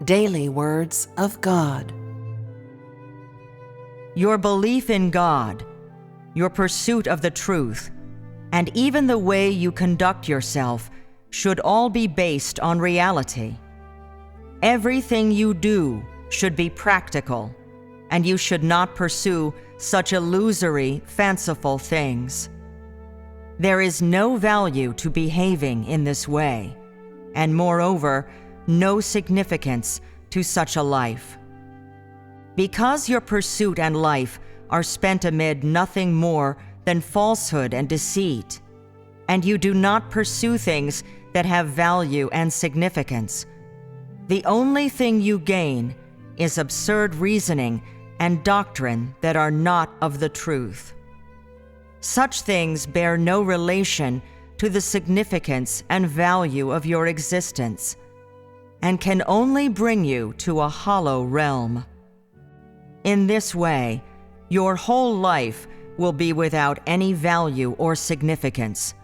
Daily Words of God. Your belief in God, your pursuit of the truth, and even the way you conduct yourself should all be based on reality. Everything you do should be practical, and you should not pursue such illusory, fanciful things. There is no value to behaving in this way, and moreover, no significance to such a life. Because your pursuit and life are spent amid nothing more than falsehood and deceit, and you do not pursue things that have value and significance, the only thing you gain is absurd reasoning and doctrine that are not of the truth. Such things bear no relation to the significance and value of your existence, and can only bring you to a hollow realm. In this way, your whole life will be without any value or significance.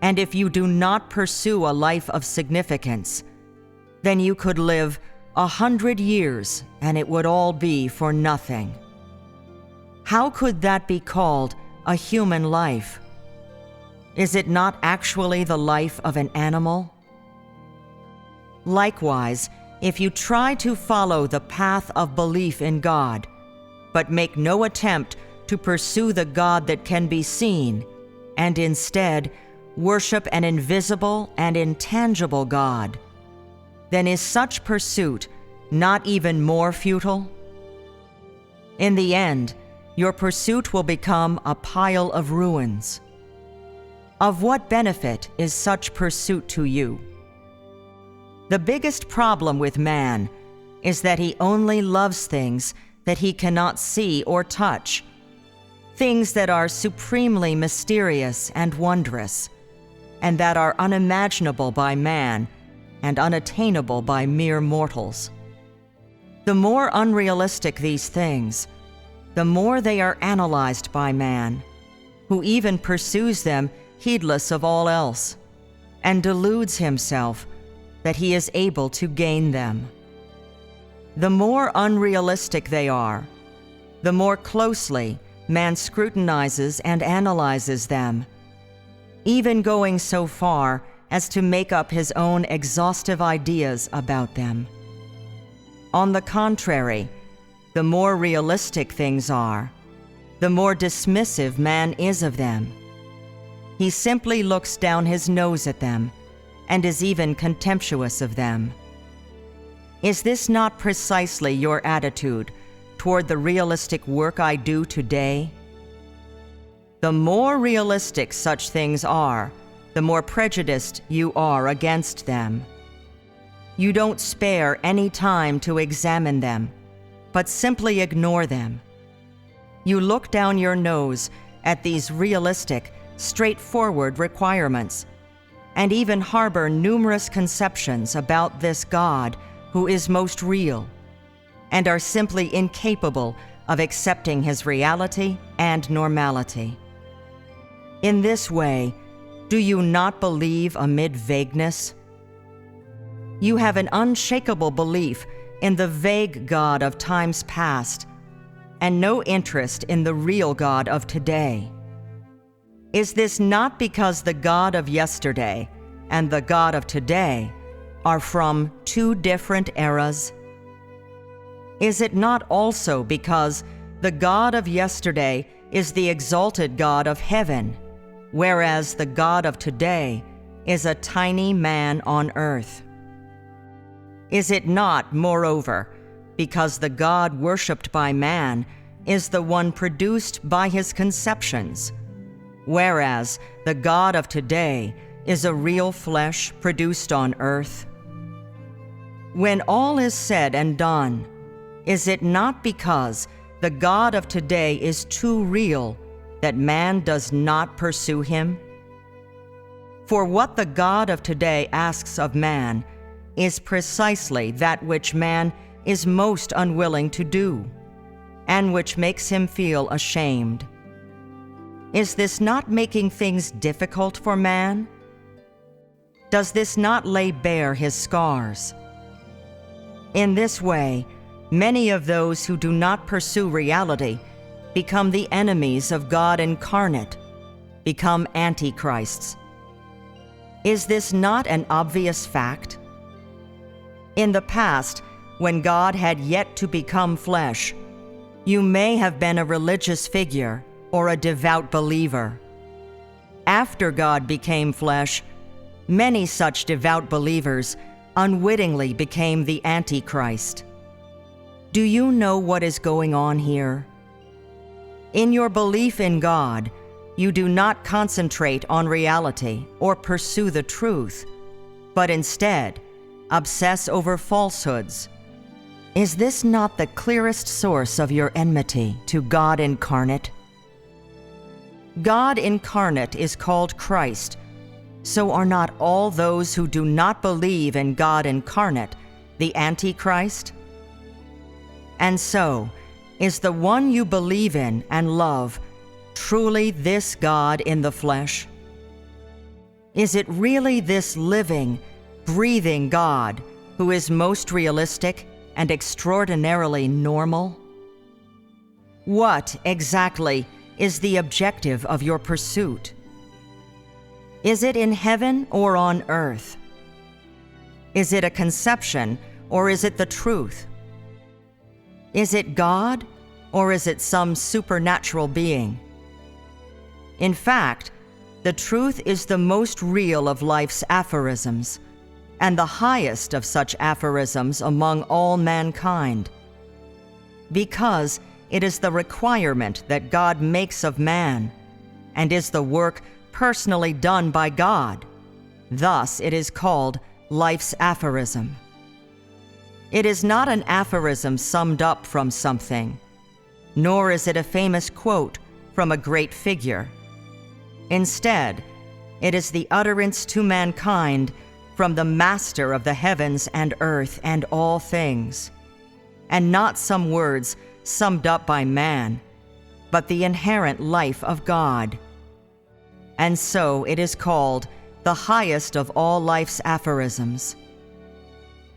And if you do not pursue a life of significance, then you could live 100 years and it would all be for nothing. How could that be called a human life? Is it not actually the life of an animal? Likewise, if you try to follow the path of belief in God, but make no attempt to pursue the God that can be seen, and instead worship an invisible and intangible God, then is such pursuit not even more futile? In the end, your pursuit will become a pile of ruins. Of what benefit is such pursuit to you? The biggest problem with man is that he only loves things that he cannot see or touch, things that are supremely mysterious and wondrous, and that are unimaginable by man and unattainable by mere mortals. The more unrealistic these things, the more they are analyzed by man, who even pursues them heedless of all else, and deludes himself that he is able to gain them. The more unrealistic they are, the more closely man scrutinizes and analyzes them, even going so far as to make up his own exhaustive ideas about them. On the contrary, the more realistic things are, the more dismissive man is of them. He simply looks down his nose at them and is even contemptuous of them. Is this not precisely your attitude toward the realistic work I do today? The more realistic such things are, the more prejudiced you are against them. You don't spare any time to examine them, but simply ignore them. You look down your nose at these realistic, straightforward requirements, and even harbor numerous conceptions about this God who is most real, and are simply incapable of accepting his reality and normality. In this way, do you not believe amid vagueness? You have an unshakable belief in the vague God of times past, and no interest in the real God of today. Is this not because the God of yesterday and the God of today are from two different eras? Is it not also because the God of yesterday is the exalted God of heaven, whereas the God of today is a tiny man on earth? Is it not, moreover, because the God worshipped by man is the one produced by his conceptions, whereas the God of today is a real flesh produced on earth? When all is said and done, is it not because the God of today is too real that man does not pursue him? For what the God of today asks of man is precisely that which man is most unwilling to do, and which makes him feel ashamed. Is this not making things difficult for man? Does this not lay bare his scars? In this way, many of those who do not pursue reality become the enemies of God incarnate, become antichrists. Is this not an obvious fact? In the past, when God had yet to become flesh, you may have been a religious figure or a devout believer. After God became flesh, many such devout believers unwittingly became the Antichrist. Do you know what is going on here? In your belief in God, you do not concentrate on reality or pursue the truth, but instead obsess over falsehoods. Is this not the clearest source of your enmity to God incarnate? God incarnate is called Christ, so are not all those who do not believe in God incarnate the Antichrist? And so, is the one you believe in and love truly this God in the flesh? Is it really this living, breathing God who is most realistic and extraordinarily normal? What, exactly, is the objective of your pursuit? Is it in heaven or on earth? Is it a conception or is it the truth? Is it God or is it some supernatural being? In fact, the truth is the most real of life's aphorisms, and the highest of such aphorisms among all mankind. Because it is the requirement that God makes of man, and is the work personally done by God. Thus it is called life's aphorism. It is not an aphorism summed up from something, nor is it a famous quote from a great figure. Instead, it is the utterance to mankind from the Master of the heavens and earth and all things, and not some words summed up by man, but the inherent life of God. And so it is called the highest of all life's aphorisms.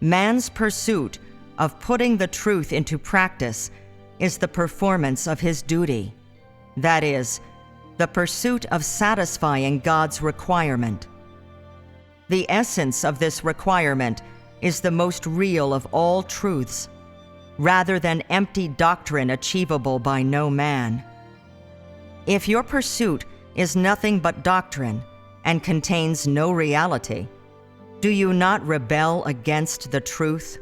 Man's pursuit of putting the truth into practice is the performance of his duty, that is, the pursuit of satisfying God's requirement. The essence of this requirement is the most real of all truths, rather than empty doctrine achievable by no man. If your pursuit is nothing but doctrine and contains no reality, do you not rebel against the truth?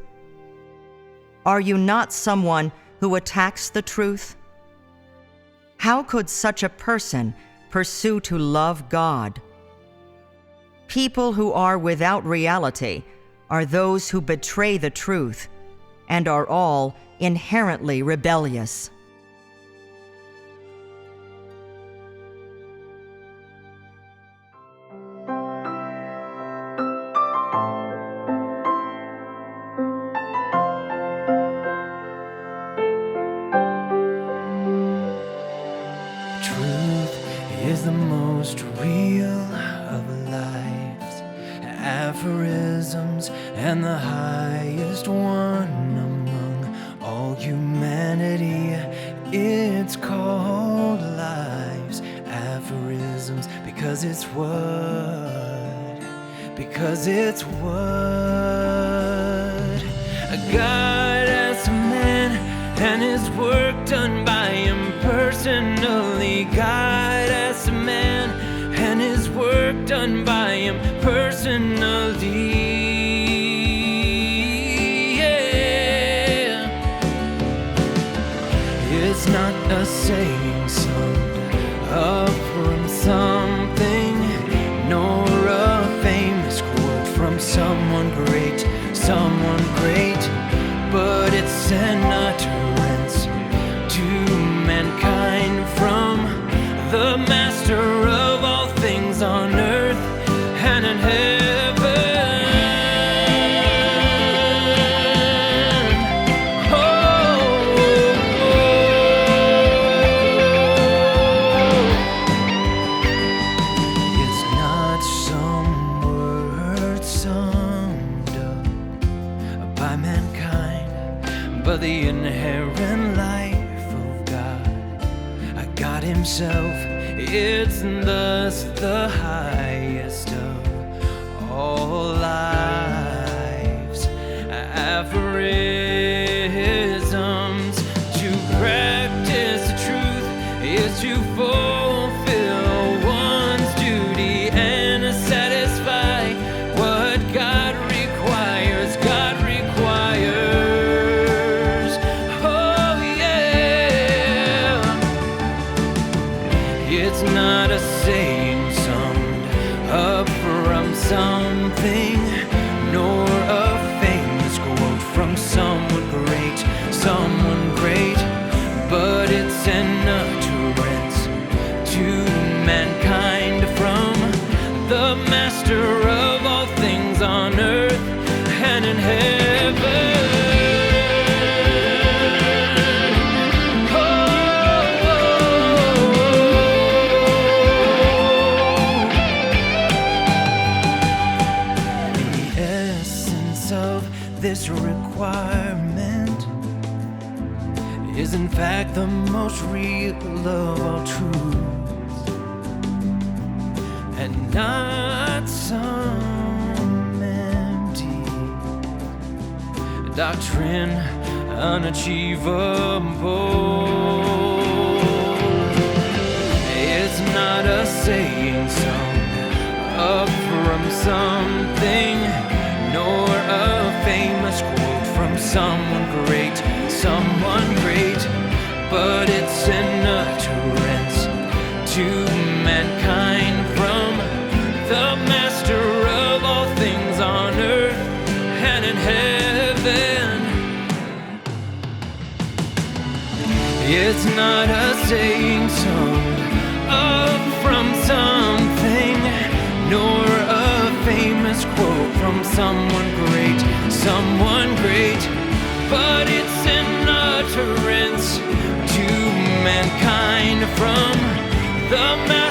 Are you not someone who attacks the truth? How could such a person pursue to love God? People who are without reality are those who betray the truth and are all inherently rebellious. Is the most real of life's aphorisms and the highest one among all humanity. It's called life's aphorisms because it's what God as a man and his work done by him personally. God as a man and his work done by him personally. Yeah. It's not a saying summed up from something, nor a famous quote from someone great, but it's an utterance to mankind from the Master of all things on earth and in heaven. It's not some word summed up by mankind. but the inherent life of God himself. It's thus the highest of all lives. Aphorisms. To practice the truth is to fulfill one's duty and satisfy what God requires. God requires. Oh yeah. It's not a saying summed up from something, nor a famous quote from someone great, but it's an utterance to mankind from the master of all things on earth and in heaven. This requirement is in fact the most real of all truths, and not some empty doctrine unachievable. It's not a saying summed up from something, nor a famous quote from someone great, but it's an utterance to mankind from the master of all things on earth and in heaven. It's not a saying summed up from something, nor a famous quote from someone great, but it's an utterance to mankind from the master